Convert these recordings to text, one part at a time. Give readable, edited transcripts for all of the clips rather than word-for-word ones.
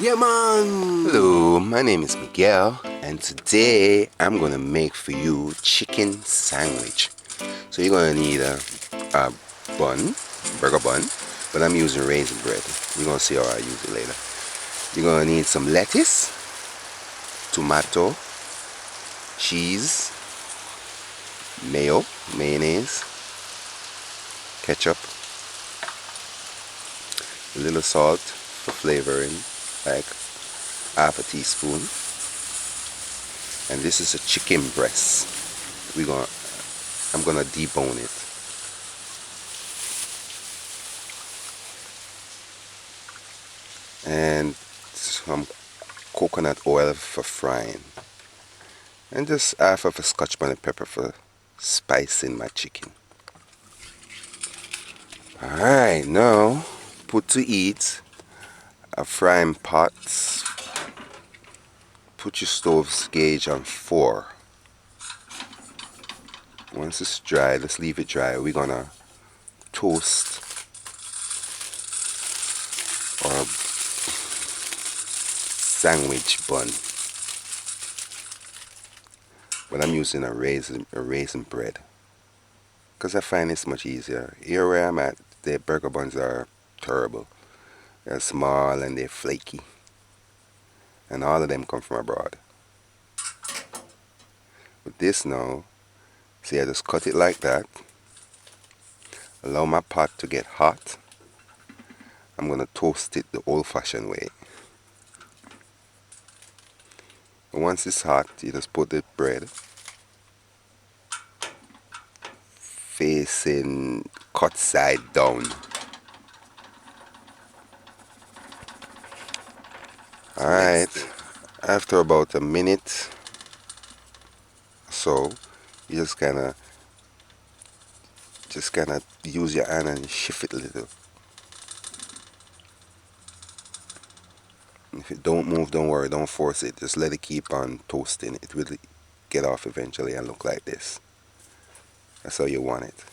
Yeah, man. Hello, my name is Miguel, and today I'm gonna make for you chicken sandwich. So you're gonna need a bun, burger bun, but I'm using raisin bread. You're gonna see how I use it later. You're gonna need some lettuce, tomato, cheese, mayonnaise, ketchup, a little salt for flavoring, like half a teaspoon, and this is a chicken breast. We're gonna I'm gonna debone it. And some coconut oil for frying, and just half of a scotch bonnet pepper for spicing my chicken. Alright, now put to heat a frying pot. Put your stove's gauge on 4. Once it's dry, let's leave it dry. We're gonna toast our sandwich bun, but I'm using a raisin bread because I find it's much easier. Here where I'm at, the burger buns are terrible. They're small and they're flaky, and all of them come from abroad. With this now, see, I just cut it like that. Allow my pot to get hot. I'm gonna toast it the old-fashioned way. And once it's hot, you just put the bread facing cut side down. Alright, after about a minute or so, you just kinda use your hand and shift it a little. If it don't move, don't worry, don't force it. Just let it keep on toasting. It will get off eventually and look like this. That's how you want it.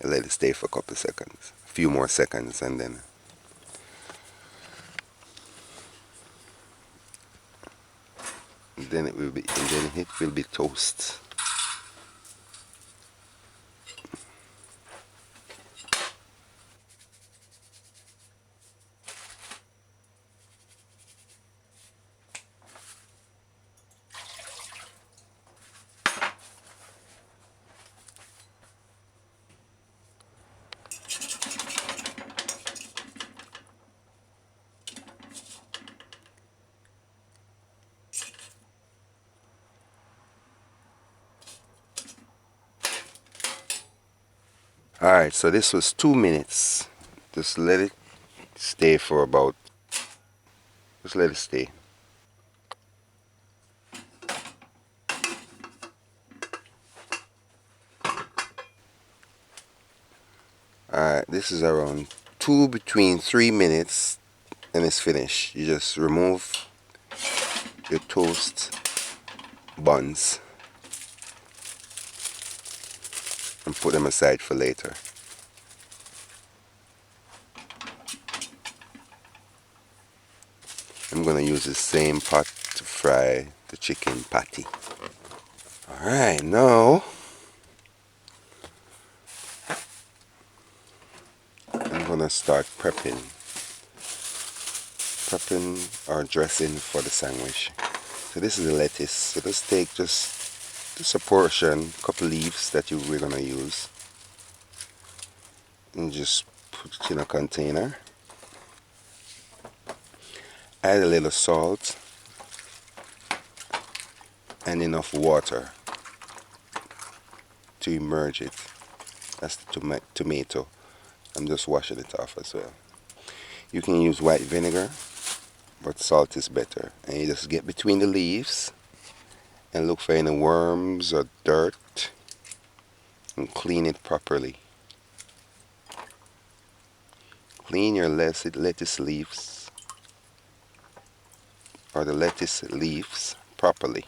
And let it stay for a couple of seconds. A few more seconds, and then it will be toast. Alright, so this was 2 minutes. Just let it stay for about, just let it stay. Alright, this is around 3 minutes and it's finished. You just remove your toast buns and put them aside for later. I'm gonna use the same pot to fry the chicken patty. Alright, now I'm gonna start prepping our dressing for the sandwich. So this is the lettuce. So let's take just a portion, couple leaves that we're gonna use, and just put it in a container. Add a little salt and enough water to immerse it. That's the tomato. I'm just washing it off as well. You can use white vinegar, but salt is better. And you just get between the leaves and look for any worms or dirt and clean it properly. Clean your lettuce leaves or the lettuce leaves properly.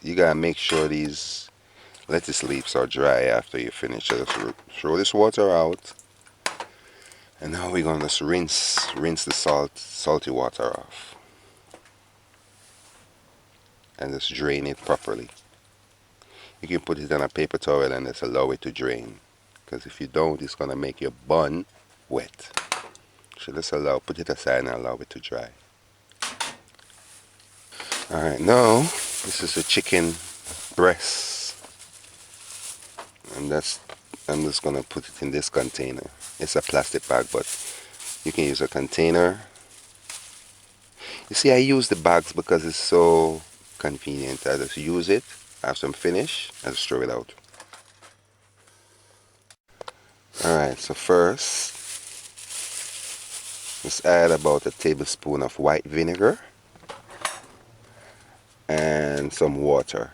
you gotta make sure these lettuce leaves are dry after you finish. So just throw this water out, and now we're gonna just rinse the salty water off, and just drain it properly. You can put it on a paper towel and just allow it to drain, because if you don't, it's gonna make your bun wet. So just put it aside and allow it to dry. All right, now this is a chicken breast, and I'm just gonna put it in this container. It's a plastic bag, but you can use a container. You see, I use the bags because it's so convenient. I just use it after I'm finished. I just throw it out. All right, so first, just add about a tablespoon of white vinegar and some water.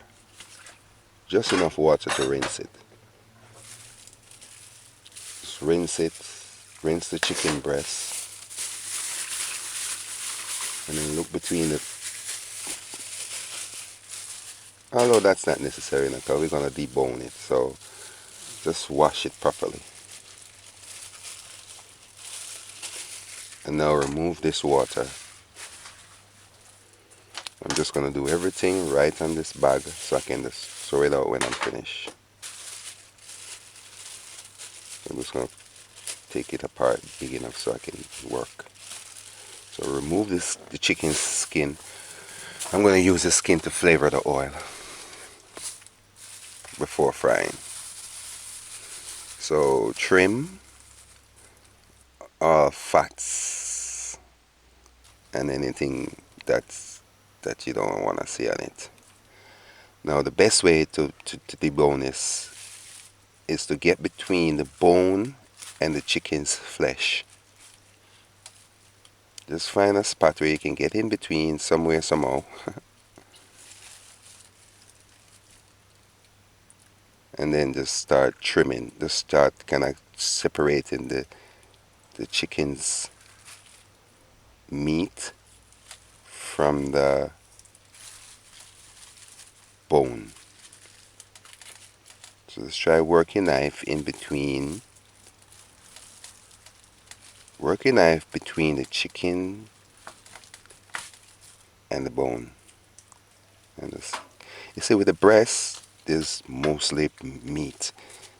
Just enough water to rinse it. Just rinse it, rinse the chicken breast, and then look between the. Although that's not necessary now, because we're gonna debone it. So just wash it properly. And now remove this water. I'm just gonna do everything right on this bag so I can just throw it out when I'm finished. I'm just gonna take it apart big enough so I can work. So remove the chicken's skin. I'm gonna use the skin to flavor the oil before frying. So trim all fats and anything that you don't want to see on it. Now the best way to debone this is to get between the bone and the chicken's flesh. Just find a spot where you can get in between somewhere, somehow. And then just start trimming. Just start kind of separating the chicken's meat from the bone. So just try working knife between the chicken and the bone. And just, you see, with the breast, there's mostly meat.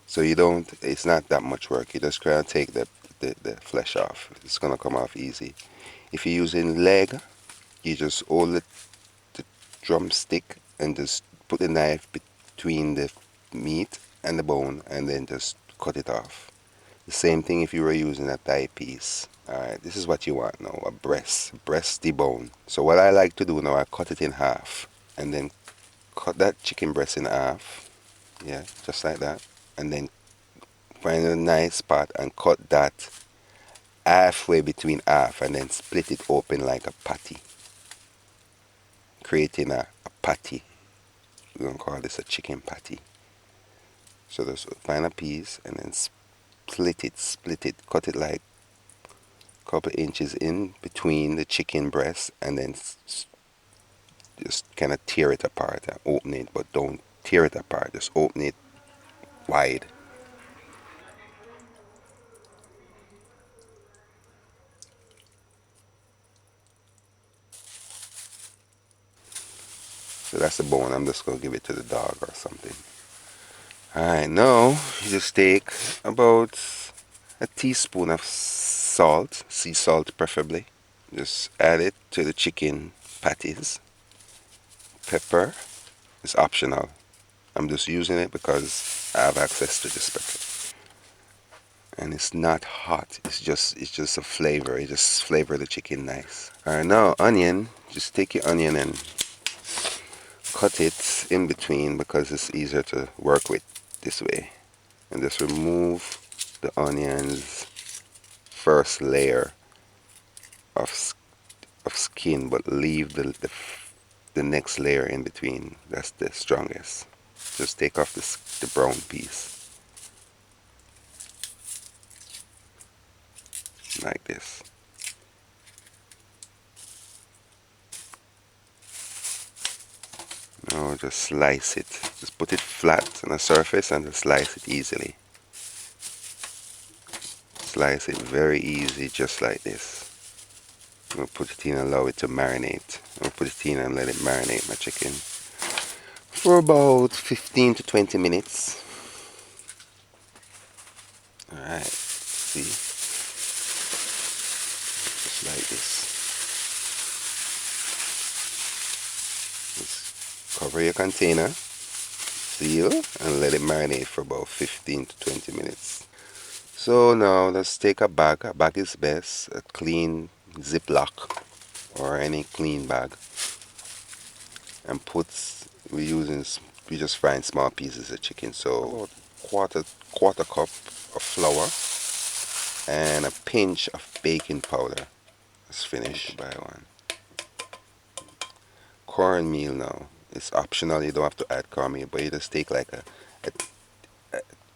So it's not that much work. You just try to take the flesh off. It's going to come off easy. If you're using leg, you just hold the drumstick and just put the knife between the meat and the bone and then just cut it off. The same thing if you were using a thigh piece. Alright, this is what you want now, a breast debone. So what I like to do now, I cut it in half and then cut that chicken breast in half. Yeah, just like that. And then find a nice spot and cut that halfway between half and then split it open like a patty. Creating a patty. We're going to call this a chicken patty. So just find a piece and then split it, cut it like a couple inches in between the chicken breast and then just kind of tear it apart and open it, but don't tear it apart, just open it wide. So that's the bone. I'm just going to give it to the dog or something. Alright, now you just take about a teaspoon of salt, sea salt preferably. Just add it to the chicken patties. Pepper is optional. I'm just using it because I have access to this pepper. And it's not hot. It's just a flavor. It just flavor the chicken nice. Alright, now onion. Just take your onion and cut it in between because it's easier to work with this way. And just remove the onion's first layer of skin, but leave the next layer in between. That's the strongest. Just take off the brown piece like this. Now now just slice it. Just put it flat on the surface and just slice it easily. Slice it very easy, just like this. I'm going to put it in and allow it to marinate. I'm going to put it in and let it marinate my chicken for about 15 to 20 minutes. Alright, see? Just like this. Just cover your container, seal, and let it marinate for about 15 to 20 minutes. So now let's take a bag. A bag is best, a clean Ziploc or any clean bag, and we just frying small pieces of chicken. So about quarter cup of flour and a pinch of baking powder. Let's finish by one. Cornmeal now. It's optional, you don't have to add cornmeal, but you just take like a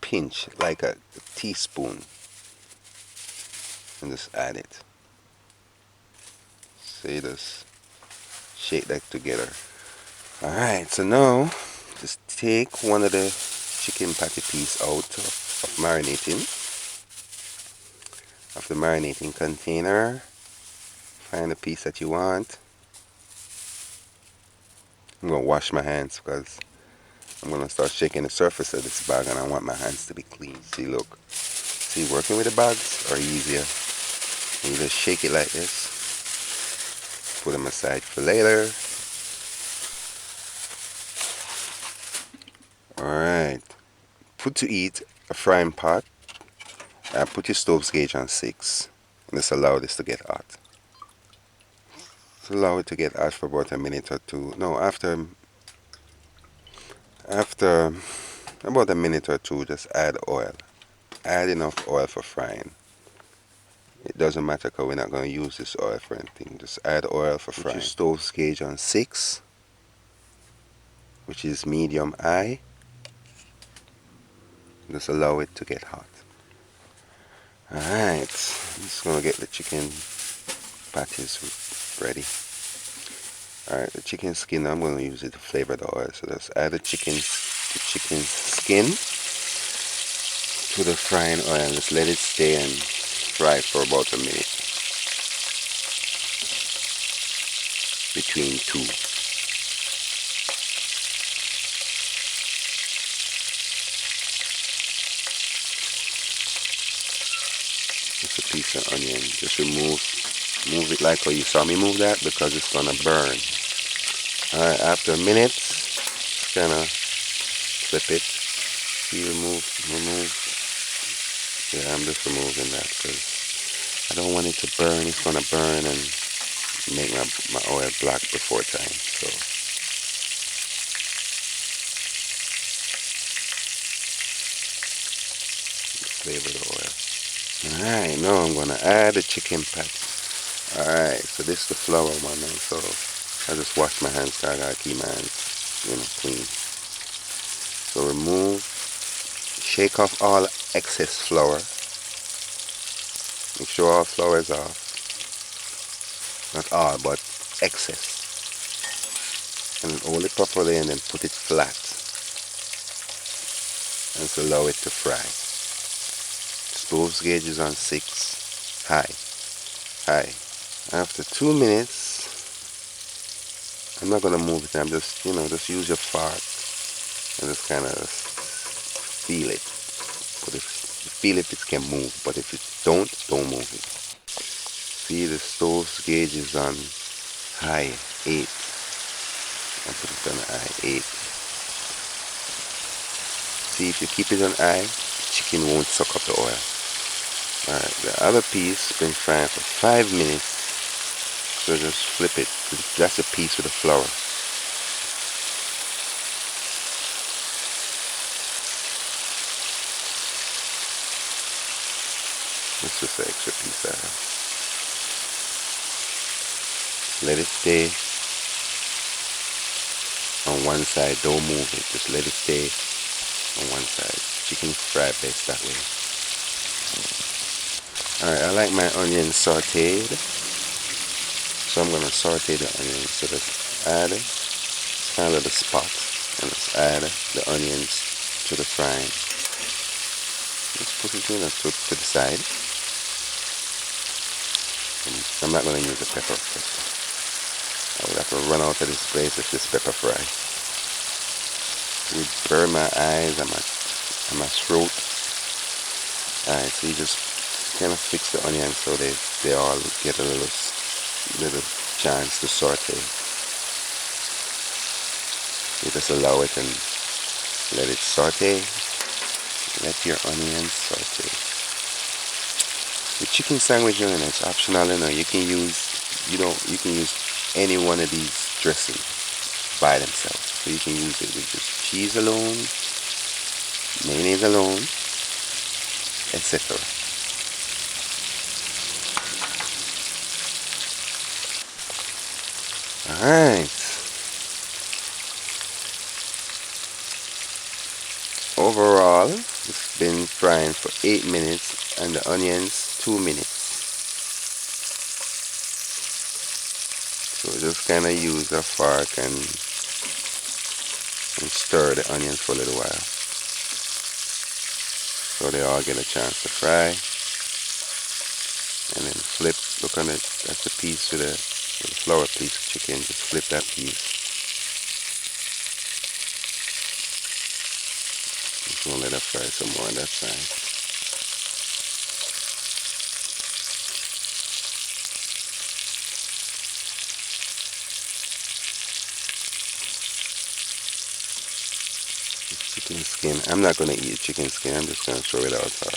pinch, like a teaspoon, and just add it. So you just shake that together. Alright, so now just take one of the chicken patty piece out of marinating, of the marinating container. Find the piece that you want. I'm going to wash my hands because I'm going to start shaking the surface of this bag and I want my hands to be clean. See, look. See, working with the bags are easier. You just shake it like this. Put them aside for later. Alright. Put to eat a frying pot. Put your stove's gauge on 6. And just allow this to get hot. Just allow it to get hot for about a minute or two. No, after about a minute or two, just add oil. Add enough oil for frying. It doesn't matter because we're not going to use this oil for anything. Just add oil for frying. Put your stove's gauge on 6, which is medium high. Just allow it to get hot. Alright, I'm just going to get the chicken patties ready. Alright, the chicken skin, I'm going to use it to flavor the oil. So just add the chicken skin to the frying oil and just let it stay and fry for about a minute. Between 2. Just a piece of onion. Just move it like how you saw me move that because it's gonna burn. Alright, after a minute, just kinda flip it. See, remove. Yeah, I'm just removing that because I don't want it to burn. It's gonna burn and make my oil black before time. So flavor the oil. Alright, now I'm gonna add the chicken patty. Alright, so this is the flour one now. So I just wash my hands, so I gotta keep my hands, clean. So shake off all excess flour. Make sure all flour is off. Not all, but excess. And hold it properly and then put it flat. And just allow it to fry. Stove's gauge is on 6. High. After 2 minutes, I'm not gonna move it. I'm just, just use your fork and just kind of feel it. But if you feel it can move. But if it don't move it. See, the stove's gauge is on high 8. I put it on high 8. See, if you keep it on high, chicken won't suck up the oil. Alright, the other piece been frying for 5 minutes. So just flip it. That's a piece with the flour. That's just an extra piece I have. Let it stay on one side. Don't move it. Just let it stay on one side. Chicken fry best that way. Alright, I like my onions sauteed. So I'm going to saute the onions. So just add it. It's kind of the spot. And let's add the onions to the frying. Let's put it in to the side. And I'm not going to use the pepper. I would have to run out of this place if this pepper fry. It would burn my eyes and my throat. Alright, so you just kind of fix the onions so they all get a little chance to saute. You just allow it and let it saute. Let your onions saute. The chicken sandwich, it's optional. You can use any one of these dressings by themselves. So you can use it with just cheese alone, mayonnaise alone, etc. Alright. Overall, it's been frying for 8 minutes and the onions 2 minutes. So just kind of use a fork and stir the onions for a little while so they all get a chance to fry. And then flip, look on it, that's the piece with the flour piece of chicken, just flip that piece. Just gonna let it fry some more on that side. Chicken skin, I'm not gonna eat chicken skin, I'm just gonna throw it out, or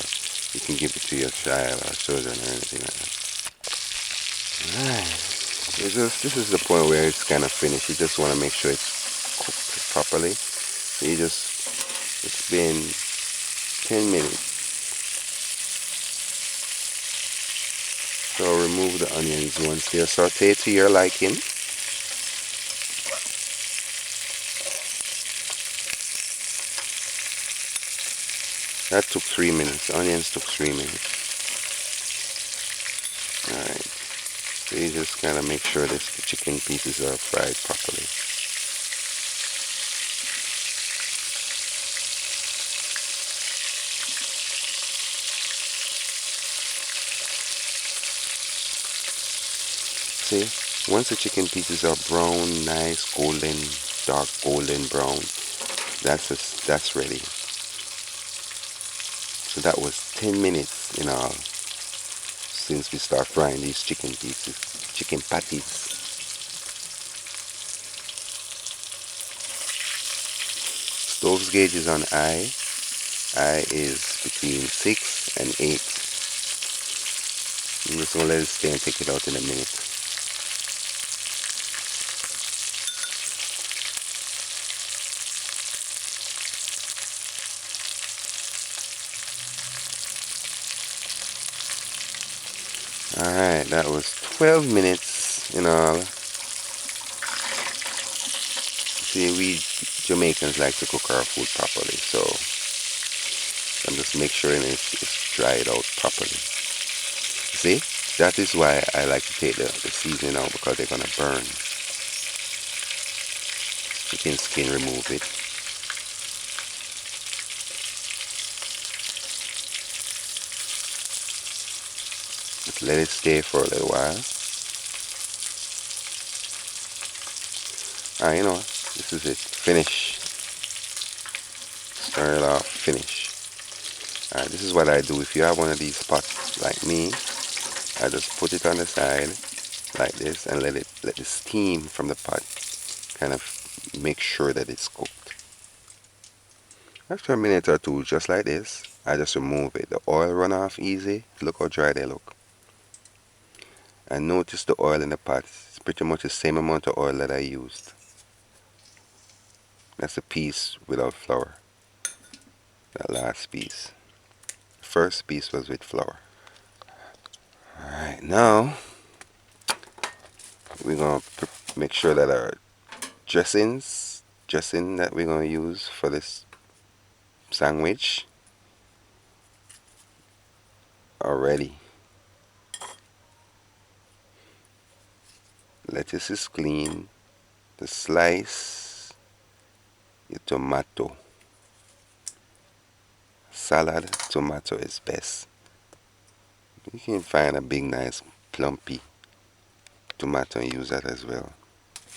you can give it to your child or children or anything like that. Alright, this is the point where it's kind of finished. You just want to make sure it's cooked properly. So it's been 10 minutes. So remove the onions once they're sauteed to your liking. That took 3 minutes. The onions took 3 minutes. Alright. So you just kind of make sure that the chicken pieces are fried properly. See, once the chicken pieces are brown, nice golden, dark golden brown, that's ready. So that was 10 minutes in all since we start frying these chicken pieces, chicken patties. Stove gauge is on high. High is between 6 and 8. I'm just going to let it stay and take it out in a minute. Alright, that was 12 minutes in all. See, we Jamaicans like to cook our food properly, so I'm just make sure it's dried out properly. See, that is why I like to take the seasoning out, because they're going to burn. Chicken skin, remove it. Just let it stay for a little while. Alright, you know what? This is it. Finish. Turn it off. Finish. Alright, this is what I do. If you have one of these pots like me, I just put it on the side like this and let the steam from the pot kind of make sure that it's cooked. After a minute or two, just like this, I just remove it. The oil run off easy. Look how dry they look. And notice the oil in the pot. It's pretty much the same amount of oil that I used. That's a piece without flour. That last piece. The first piece was with flour. Alright, now we're going to make sure that our dressing that we're going to use for this sandwich are ready. Lettuce is clean. The slice your tomato. Salad tomato is best. You can find a big nice plumpy tomato and use that as well.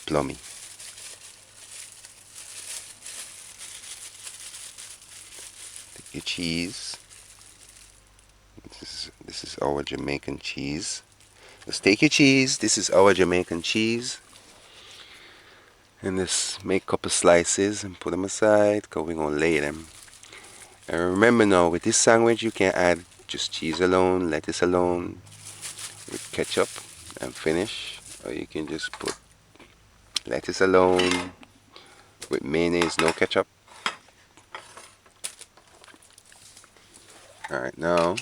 Plummy. Take your cheese. This is our Jamaican cheese. Just take your cheese. This is our Jamaican cheese. And just make a couple slices and put them aside because we're going to lay them. And remember now, with this sandwich, you can add just cheese alone, lettuce alone, with ketchup and finish. Or you can just put lettuce alone with mayonnaise, no ketchup. Alright, now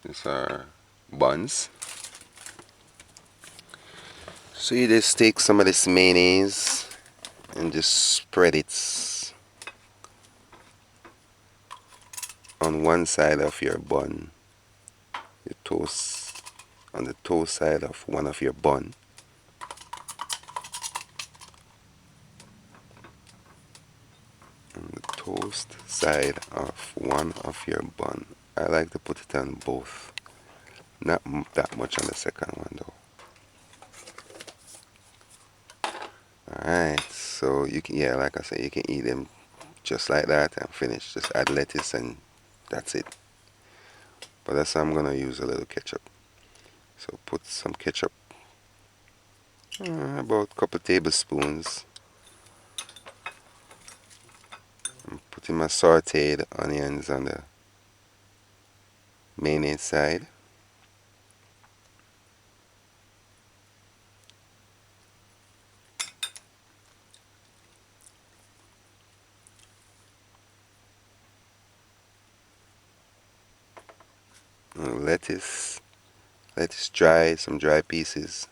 these are buns. So you just take some of this mayonnaise and just spread it on one side of your bun. Your toast on the toast side of one of your bun. On the toast side of one of your bun. I like to put it on both. Not that much on the second one though. Alright, so you can, yeah, like I said, you can eat them just like that and finish. Just add lettuce and that's it. But that's how I'm gonna use a little ketchup. So put some ketchup, about a couple tablespoons. I'm putting my sauteed onions on the mayonnaise side. Lettuce dry, some dry pieces.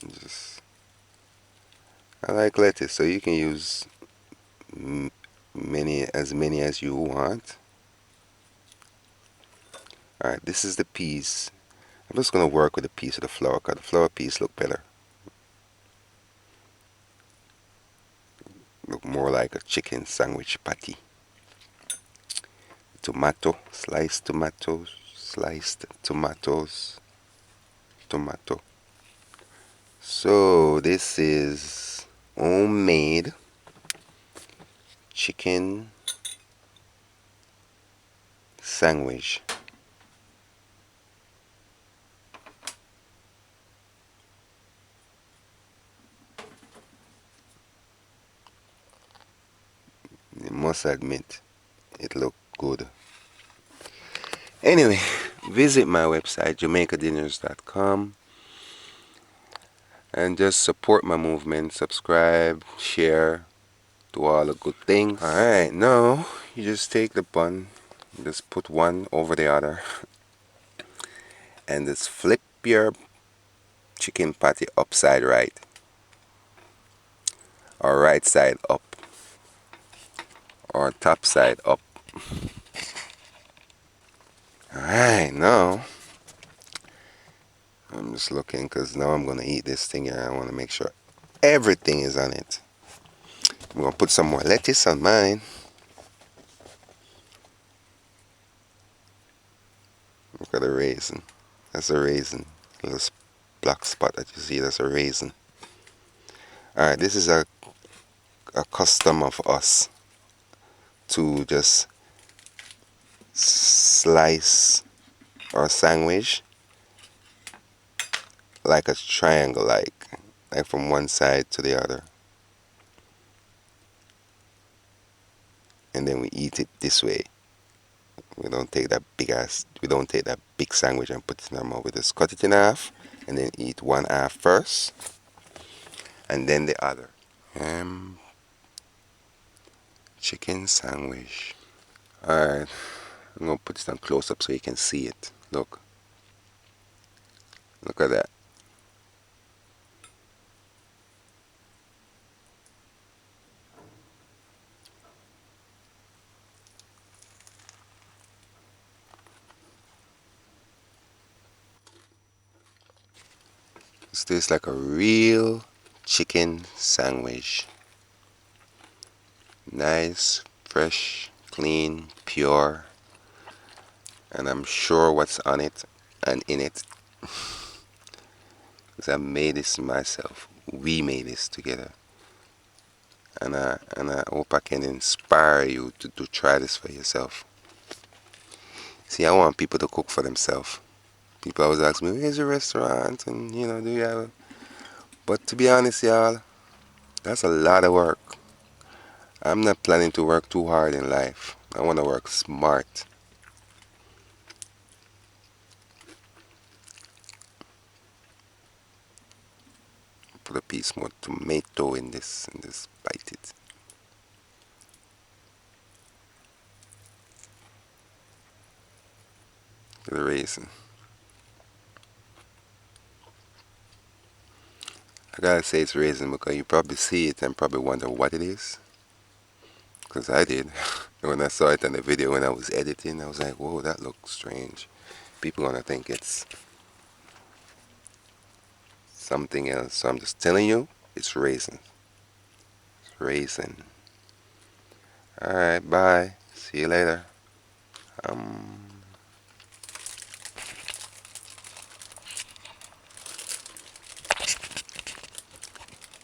Just, I like lettuce, so you can use many as you want. Alright, this is the piece. I'm just gonna work with a piece of the flour because the flour piece look better. Look more like a chicken sandwich patty. Tomato, sliced tomatoes, tomato. So this is homemade chicken sandwich. I must admit, it looked good. Anyway, visit my website, jamaicadinners.com, and just support my movement. Subscribe, share, do all the good things. Alright, now you just take the bun, just put one over the other, and just flip your chicken patty upside right, or right side up, or top side up. Alright, now I'm just looking because now I'm going to eat this thing and I want to make sure everything is on it. I'm going to put some more lettuce on mine. Look at the raisin. That's a raisin. A little black spot that you see, that's a raisin. Alright, this is a custom of us to just slice our sandwich like a triangle, like from one side to the other. And then we eat it this way. We don't take that big sandwich and put it in our mouth. We just cut it in half and then eat one half first and then the other. Chicken sandwich. Alright, I'm gonna put it on close up so you can see it. Look at that. This tastes like a real chicken sandwich. Nice, fresh, clean, pure, and I'm sure what's on it and in it. Because I made this myself. We made this together. And I hope I can inspire you to try this for yourself. See, I want people to cook for themselves. People always ask me, where's your restaurant? And, do you have... But to be honest, y'all, that's a lot of work. I'm not planning to work too hard in life. I want to work smart. Put a piece more tomato in this, and just bite it. The raisin. I gotta say it's raisin because you probably see it and probably wonder what it is. Because I did. When I saw it in the video when I was editing, I was like, whoa, that looks strange. People gonna think it's something else. So I'm just telling you, it's raisin. It's raisin. Alright, bye. See you later. Um,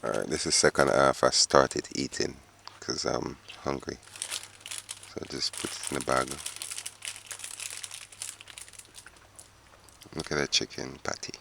alright, this is second half. I started eating because I'm hungry. So just put it in the bag. Look at that chicken patty.